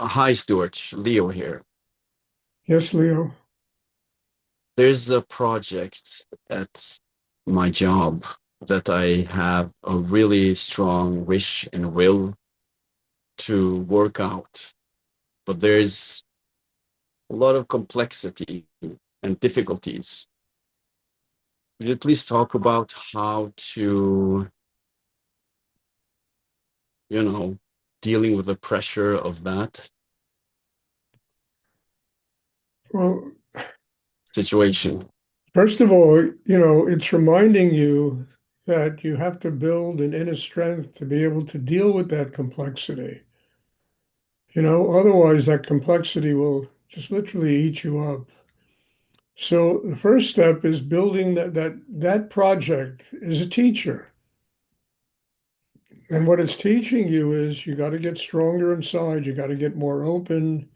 Hi, Stuart. Leo here. Yes, Leo. There's a project at my job that I have a really strong wish and will to work out, but there's a lot of complexity and difficulties. Could you please talk about how to, you know, dealing with the pressure of that Well, situation? first of all, it's reminding you that you have to build an inner strength to be able to deal with that complexity. Otherwise that complexity will just literally eat you up. So the first step is building that project is a teacher. And what it's teaching you is you got to get stronger inside, you got to get more open.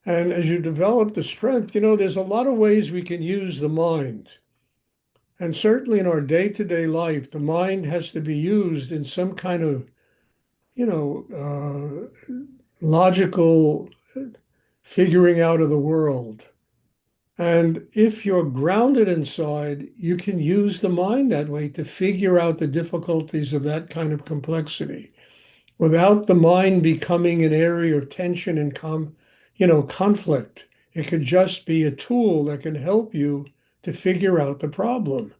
And as you develop the strength, there's a lot of ways we can use the mind. And certainly in our day-to-day life, the mind has to be used in some kind of, logical figuring out of the world. And if you're grounded inside, you can use the mind that way to figure out the difficulties of that kind of complexity without the mind becoming an area of tension and conflict. It could just be a tool that can help you to figure out the problem.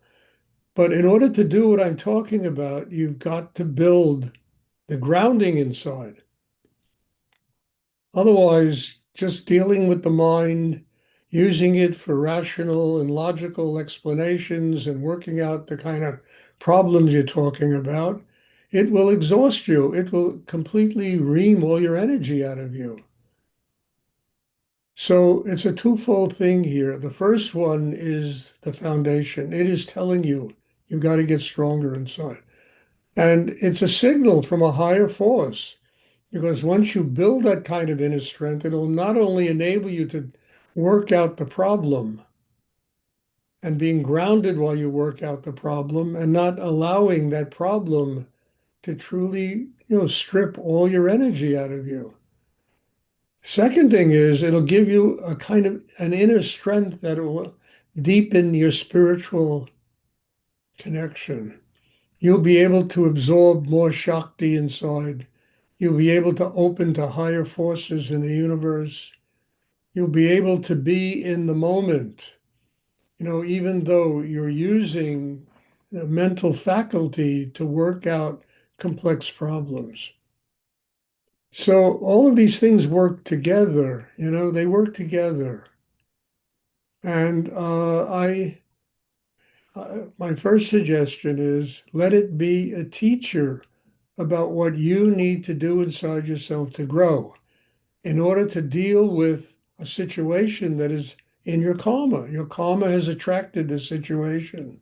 But in order to do what I'm talking about, you've got to build the grounding inside. Otherwise, just dealing with the mind, using it for rational and logical explanations and working out the kind of problems you're talking about, it will exhaust you. It will completely ream all your energy out of you. So it's a twofold thing here. The first one is the foundation. It is telling you you've got to get stronger inside. And it's a signal from a higher force because once you build that kind of inner strength, it'll not only enable you to work out the problem and being grounded while you work out the problem and not allowing that problem to truly, strip all your energy out of you. Second thing is it'll give you a kind of an inner strength that will deepen your spiritual connection. You'll be able to absorb more Shakti inside. You'll be able to open to higher forces in the universe. You'll be able to be in the moment, even though you're using the mental faculty to work out complex problems. So all of these things work together, they work together. And my first suggestion is let it be a teacher about what you need to do inside yourself to grow in order to deal with a situation that is in your karma. Your karma has attracted this situation.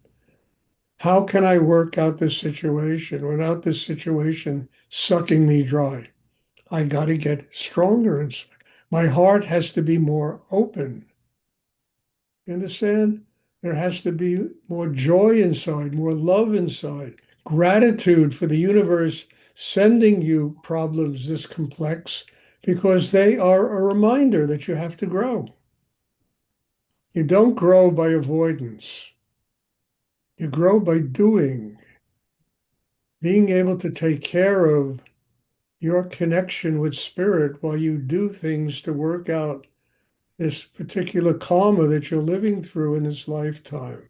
How can I work out this situation without this situation sucking me dry? I got to get stronger inside. My heart has to be more open. You understand? There has to be more joy inside, more love inside, gratitude for the universe sending you problems this complex because they are a reminder that you have to grow. You don't grow by avoidance. You grow by doing, being able to take care of your connection with spirit while you do things to work out this particular karma that you're living through in this lifetime.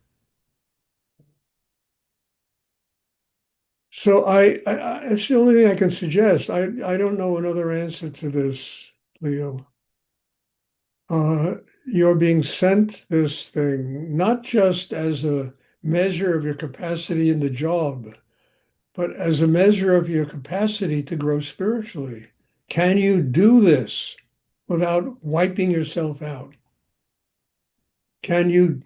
So it's the only thing I can suggest. I don't know another answer to this, Leo. You're being sent this thing, not just as a measure of your capacity in the job, but as a measure of your capacity to grow spiritually. Can you do this without wiping yourself out? Can you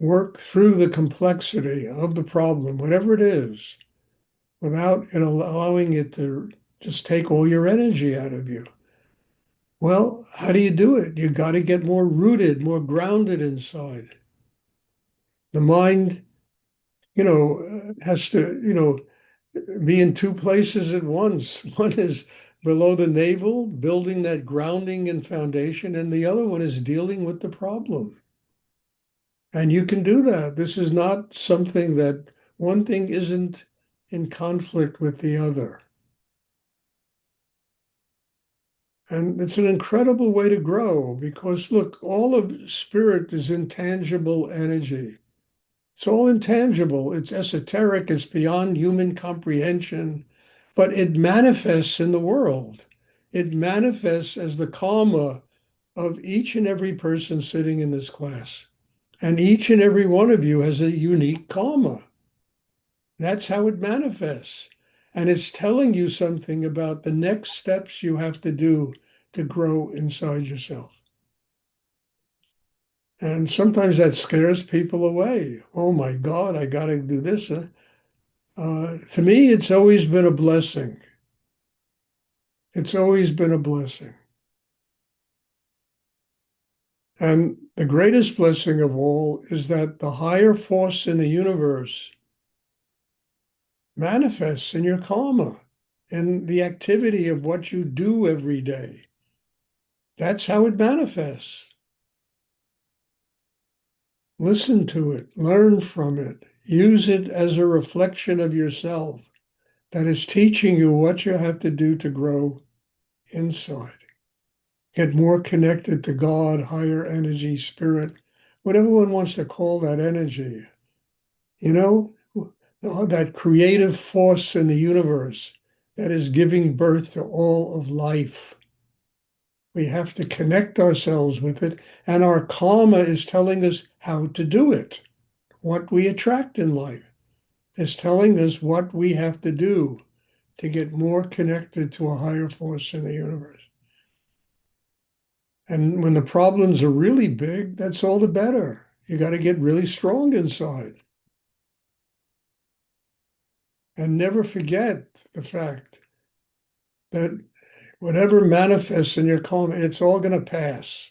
work through the complexity of the problem, whatever it is, without allowing it to just take all your energy out of you? Well, how do you do it? You got to get more rooted, more grounded inside. The mind, has to, be in two places at once. One is below the navel, building that grounding and foundation, and the other one is dealing with the problem. And you can do that. This is not something that one thing isn't in conflict with the other. And it's an incredible way to grow because, look, all of spirit is intangible energy. It's all intangible. It's esoteric. It's beyond human comprehension, but it manifests in the world. It manifests as the karma of each and every person sitting in this class. And each and every one of you has a unique karma. That's how it manifests. And it's telling you something about the next steps you have to do to grow inside yourself. And sometimes that scares people away. Oh my God, I got to do this. For me, it's always been a blessing. It's always been a blessing. And the greatest blessing of all is that the higher force in the universe manifests in your karma, in the activity of what you do every day. That's how it manifests. Listen to it, learn from it, use it as a reflection of yourself that is teaching you what you have to do to grow inside. Get more connected to God, higher energy, spirit, whatever one wants to call that energy. You know, that creative force in the universe that is giving birth to all of life. We have to connect ourselves with it, and our karma is telling us how to do it. What we attract in life is telling us what we have to do to get more connected to a higher force in the universe. And when the problems are really big, that's all the better. You got to get really strong inside and never forget the fact that whatever manifests in your karma, it's all going to pass.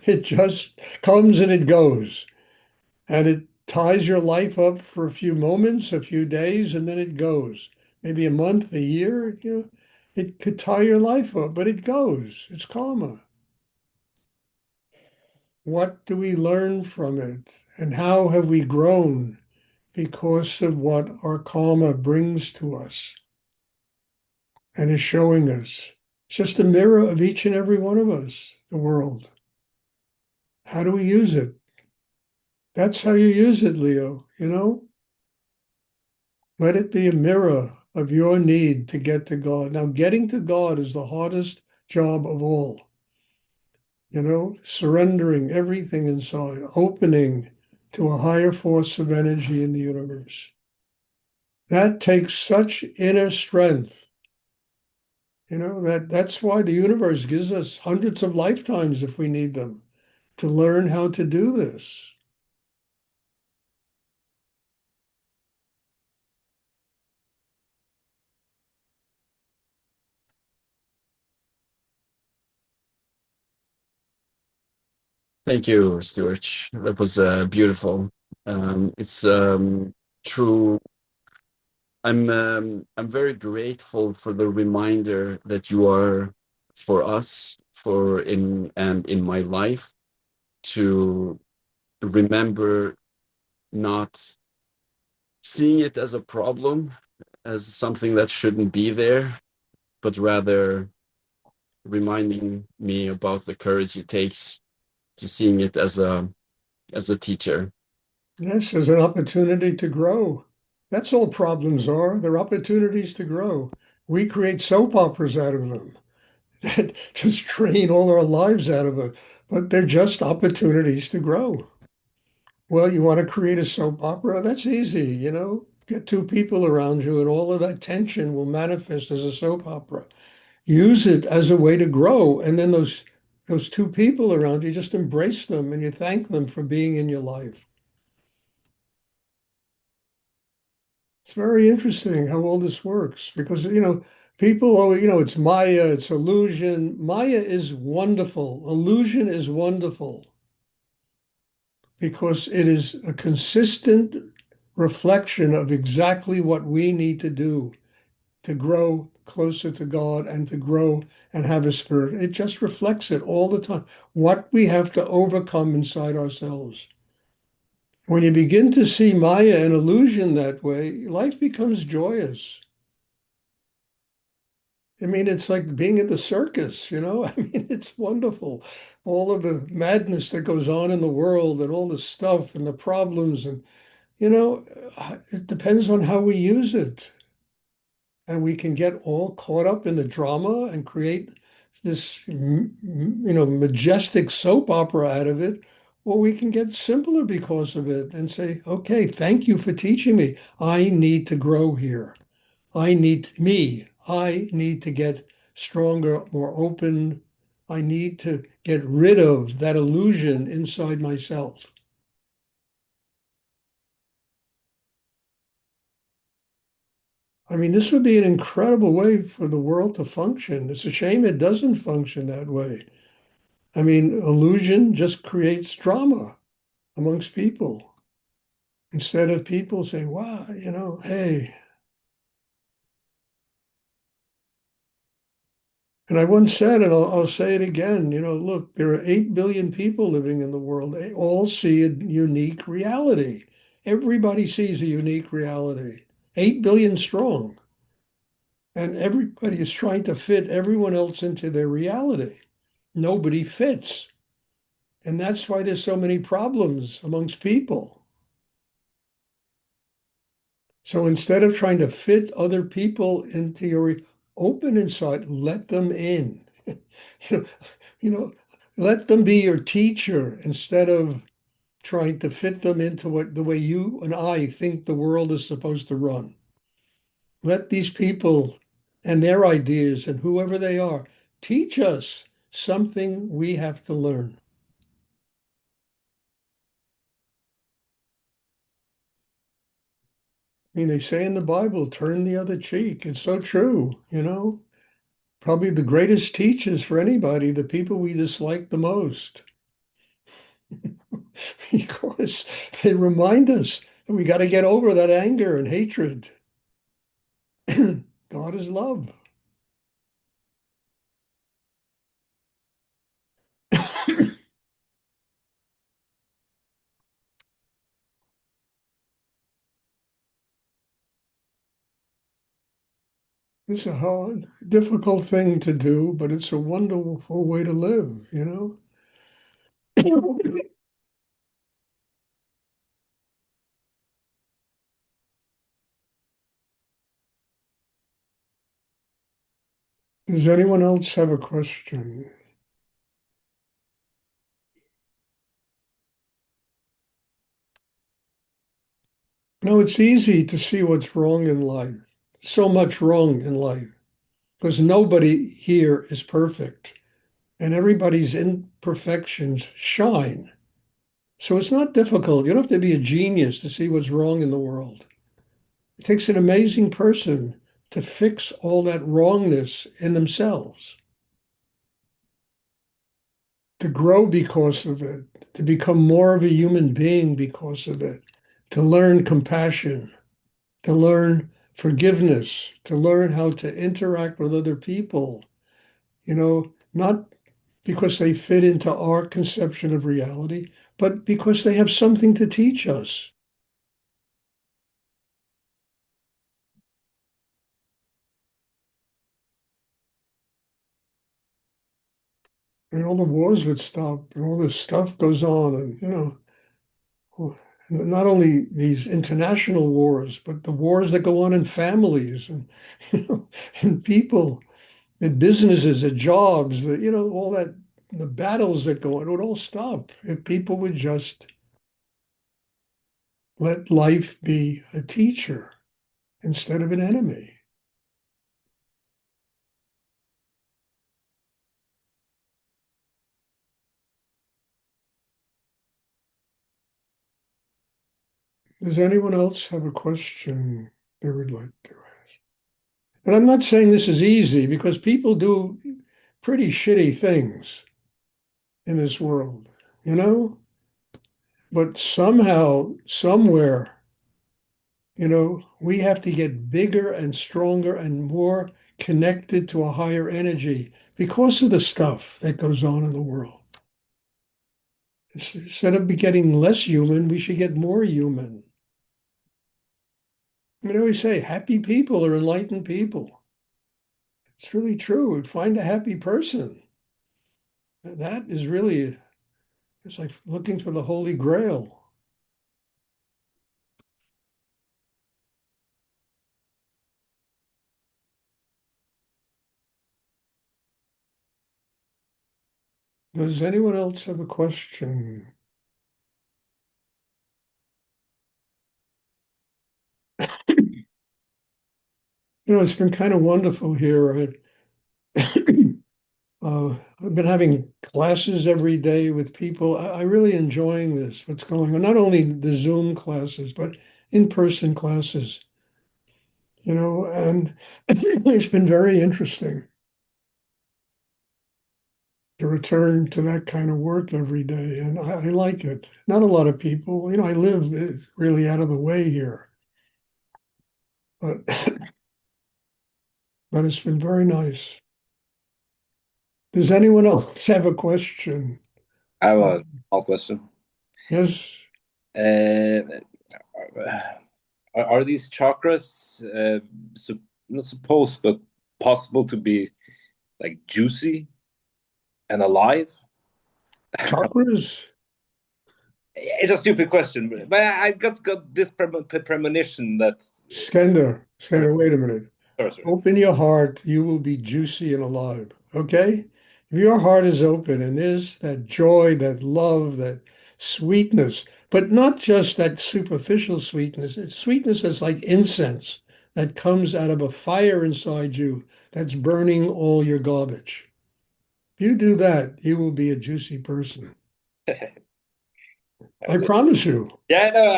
It just comes and it goes. And it ties your life up for a few moments, a few days, and then it goes. Maybe a month, a year, it could tie your life up, but it goes. It's karma. What do we learn from it? And how have we grown because of what our karma brings to us and is showing us? It's just a mirror of each and every one of us, the world. How do we use it? That's how you use it, Leo. Let it be a mirror of your need to get to God. Now, getting to God is the hardest job of all. Surrendering everything inside, opening to a higher force of energy in the universe. That takes such inner strength. That's why the universe gives us hundreds of lifetimes if we need them to learn how to do this. Thank you, Stuart. That was beautiful. It's true. I'm very grateful for the reminder that you are for us, for in and in my life, to remember not seeing it as a problem, as something that shouldn't be there, but rather reminding me about the courage it takes to seeing it as a teacher. Yes, there's an opportunity to grow. That's all problems are. They're opportunities to grow. We create soap operas out of them that just drain all our lives out of it, but they're just opportunities to grow. Well, you want to create a soap opera? That's easy. Get two people around you, and all of that tension will manifest as a soap opera. Use it as a way to grow, and then those two people around you, just embrace them and you thank them for being in your life. It's very interesting how all this works because, people always, it's Maya, it's illusion. Maya is wonderful. Illusion is wonderful because it is a consistent reflection of exactly what we need to do to grow closer to God and to grow and have a spirit. It just reflects it all the time. What we have to overcome inside ourselves. When you begin to see Maya and illusion that way, life becomes joyous. I mean, it's like being at the circus, you know? I mean, it's wonderful. All of the madness that goes on in the world and all the stuff and the problems. And, you know, it depends on how we use it. And we can get all caught up in the drama and create this, majestic soap opera out of it. Or we can get simpler because of it and say, okay, thank you for teaching me. I need to grow here. I need to get stronger, more open. I need to get rid of that illusion inside myself. I mean, this would be an incredible way for the world to function. It's a shame it doesn't function that way. I mean, illusion just creates drama amongst people instead of people saying, wow, hey. And I once said, and I'll say it again, look, there are 8 billion people living in the world. They all see a unique reality. Everybody sees a unique reality, 8 billion strong. And everybody is trying to fit everyone else into their reality. Nobody fits. And that's why there's so many problems amongst people. So instead of trying to fit other people into your open inside, let them in. You know, you know, let them be your teacher instead of trying to fit them into what the way you and I think the world is supposed to run. Let these people and their ideas and whoever they are teach us something we have to learn. I mean, they say in the Bible, turn the other cheek. It's so true. Probably the greatest teachers for anybody, the people we dislike the most, because they remind us that we got to get over that anger and hatred. God is love. It's a hard, difficult thing to do, but it's a wonderful way to live. Does anyone else have a question? No, it's easy to see what's wrong in life. So much wrong in life because nobody here is perfect and everybody's imperfections shine. So it's not difficult. You don't have to be a genius to see what's wrong in the world. It takes an amazing person to fix all that wrongness in themselves, to grow because of it, to become more of a human being because of it, to learn compassion, to learn forgiveness, to learn how to interact with other people, not because they fit into our conception of reality, but because they have something to teach us. And all the wars would stop, and all this stuff goes on, and not only these international wars, but the wars that go on in families and and people, and businesses, and jobs, all that, the battles that go on, it would all stop if people would just let life be a teacher instead of an enemy. Does anyone else have a question they would like to ask? And I'm not saying this is easy because people do pretty shitty things in this world, you know? But somehow, somewhere, We have to get bigger and stronger and more connected to a higher energy because of the stuff that goes on in the world. Instead of getting less human, we should get more human. I always say happy people are enlightened people. It's really true. Find a happy person. That is really, it's like looking for the Holy Grail. Does anyone else have a question? It's been kind of wonderful here. I've been having classes every day with people. I really enjoying this, what's going on. Not only the Zoom classes, but in-person classes, and it's been very interesting to return to that kind of work every day. And I like it. Not a lot of people, I live really out of the way here, but but it's been very nice. Does anyone else have a question? I have Uh, a small question. yes, Uh, are these chakras not supposed, but possible to be like juicy and alive? chakras, It's a stupid question, but I got this premonition that. Skender, wait a minute. Sorry. Open your heart, you will be juicy and alive. Okay? If your heart is open and there's that joy, that love, that sweetness, but not just that superficial sweetness, it's sweetness that's like incense that comes out of a fire inside you that's burning all your garbage. If you do that, you will be a juicy person. I promise you. Yeah, no,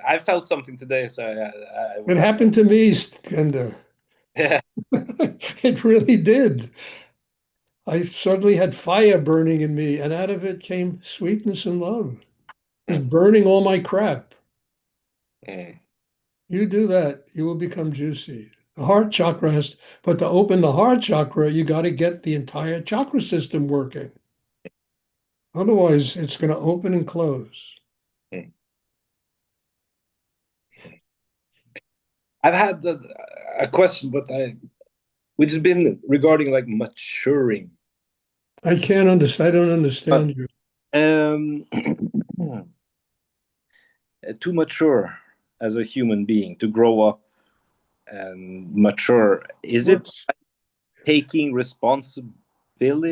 I felt something today, so I It would like. happened to me, Skender. Yeah. It really did. I suddenly had fire burning in me, and out of it came sweetness and love. It was Mm, burning all my crap. mm, You do that, you will become juicy. The heart chakra has, but to open the heart chakra, you got to get the entire chakra system working. Otherwise, it's going to open and close. mm. I've had a question, which has been regarding like maturing. I can't understand. I don't But understand you. um, to mature as a human being, to grow up and mature, is it What's taking responsibility?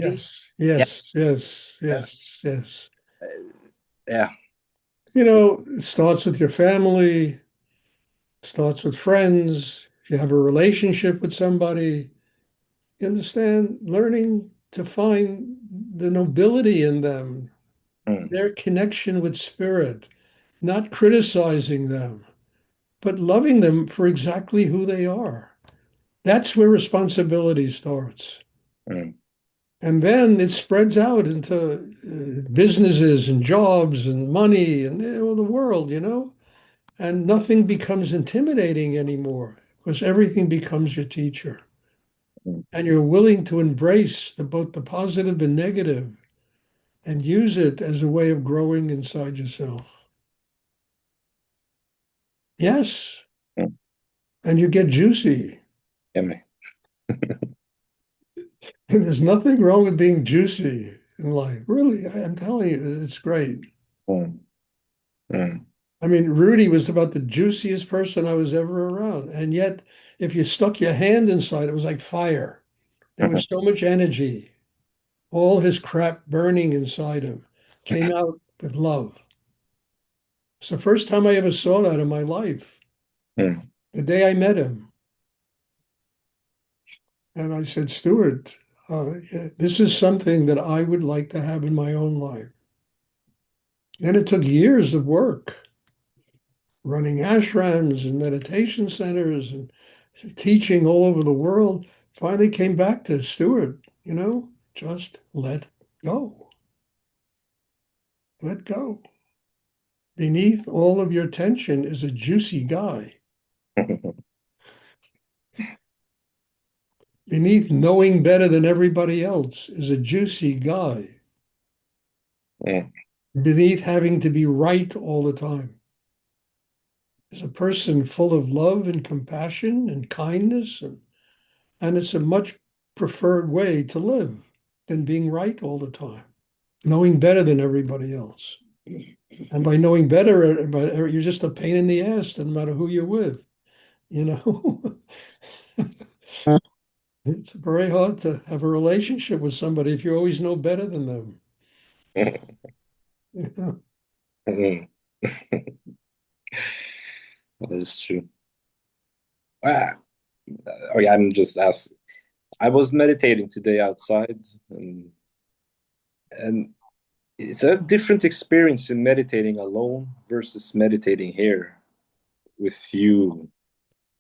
yes, Yeah, yes, yes, yeah, yes, yes. yeah. It starts with your family, starts with friends. If you have a relationship with somebody, you understand, learning to find the nobility in them, Mm, their connection with spirit, not criticizing them, but loving them for exactly who they are. That's where responsibility starts. mm, And then it spreads out into businesses and jobs and money and the world. And nothing becomes intimidating anymore because everything becomes your teacher. mm, And you're willing to embrace both the positive and negative and use it as a way of growing inside yourself. Yes, mm. and you get juicy. Yeah, me. And there's nothing wrong with being juicy in life. Really, I'm telling you, it's great. Mm, mm, Rudy was about the juiciest person I was ever around. And yet, if you stuck your hand inside, it was like fire. There mhm, was so much energy. All his crap burning inside him came out with love. It's the first time I ever saw that in my life. mm, The day I met him. And I said, Stuart, this is something that I would like to have in my own life. And it took years of work, running ashrams and meditation centers and teaching all over the world. Finally came back to Stuart, just let go. Let go. Beneath all of your tension is a juicy guy. Beneath knowing better than everybody else is a juicy guy. Mm. Beneath having to be right all the time is a person full of love and compassion and kindness, and it's a much preferred way to live than being right all the time, knowing better than everybody else. And by knowing better, but you're just a pain in the ass, no matter who you're with, you know. It's very hard to have a relationship with somebody if you always know better than them. You know? Mm. That is true. Ah, okay, I'm just asking. I was meditating today outside, and it's a different experience in meditating alone versus meditating here with you.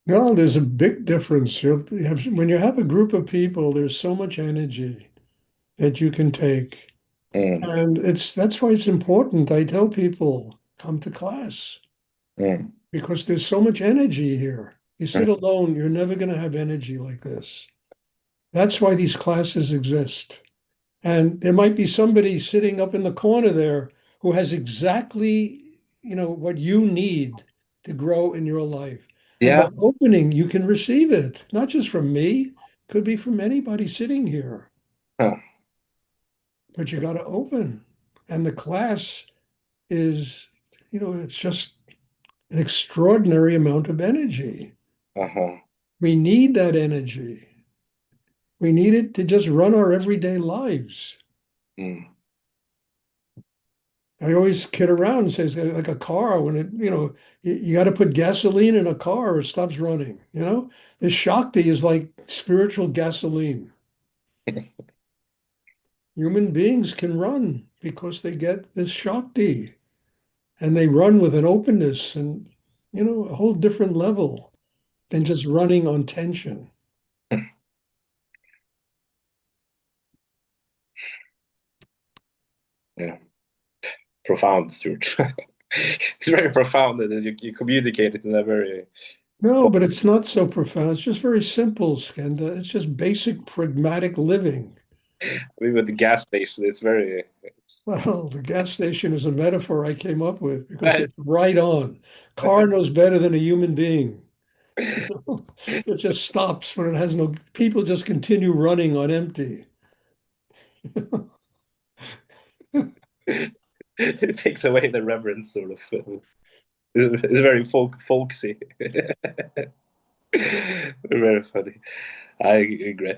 No, there's a big difference. When you have a group of people, there's so much energy that you can take. Mm, And that's why it's important. I tell people, come to class mm, because there's so much energy here. You mm. sit alone, you're never going to have energy like this. That's why these classes exist. And there might be somebody sitting up in the corner there who has exactly, what you need to grow in your life. And by Yeah. opening, you can receive it, not just from me, could be from anybody sitting here. Huh. But you got to open. And the class is, it's just an extraordinary amount of energy. Uh-huh. We need that energy. We need it to just run our everyday lives. Mm. I always kid around and say it's like a car when you got to put gasoline in a car or it stops running. The Shakti is like spiritual gasoline. Human beings can run because they get this Shakti and they run with an openness and, a whole different level than just running on tension. Yeah. Profound, Stuart. It's very profound that you communicate it in a very No, but it's not so profound. It's just very simple, Skenda. It's just basic pragmatic living. I mean, with the gas station, it's very Well, the gas station is a metaphor I came up with because right. it's right on. Car knows better than a human being. It just stops when it has no, people just continue running on empty. It takes away the reverence, sort of. It's very folksy. Very funny. I agree.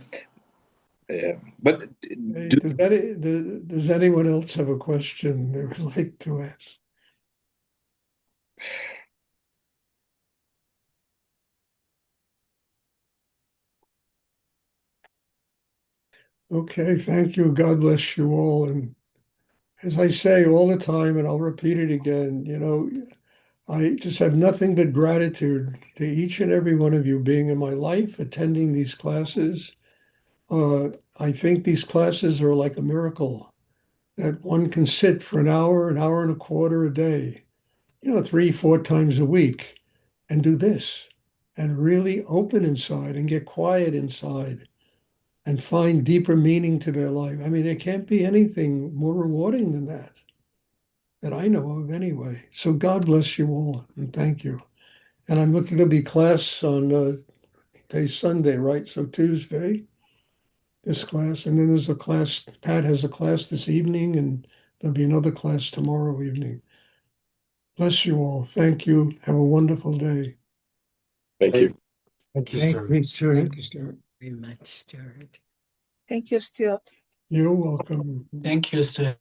Yeah, but Hey, do does anyone else have a question they would like to ask? Okay, thank you. God bless you all. And as I say all the time, and I'll repeat it again, I just have nothing but gratitude to each and every one of you being in my life, attending these classes. I think these classes are like a miracle that one can sit for an hour and a quarter a day, 3, 4 times a week, and do this and really open inside and get quiet inside and find deeper meaning to their life. I mean, there can't be anything more rewarding than that I know of anyway. So God bless you all and thank you. And I'm looking to be class on today's Sunday, right? So Tuesday, this class, and then there's a class. Pat has a class this evening, and there'll be another class tomorrow evening. Bless you all. Thank you. Have a wonderful day. thank you. Thank you, Thank Stuart. you, Stuart. Thank you, Stuart. Very much, Stuart. Thank you, Stuart. You're welcome. Thank you, Stuart.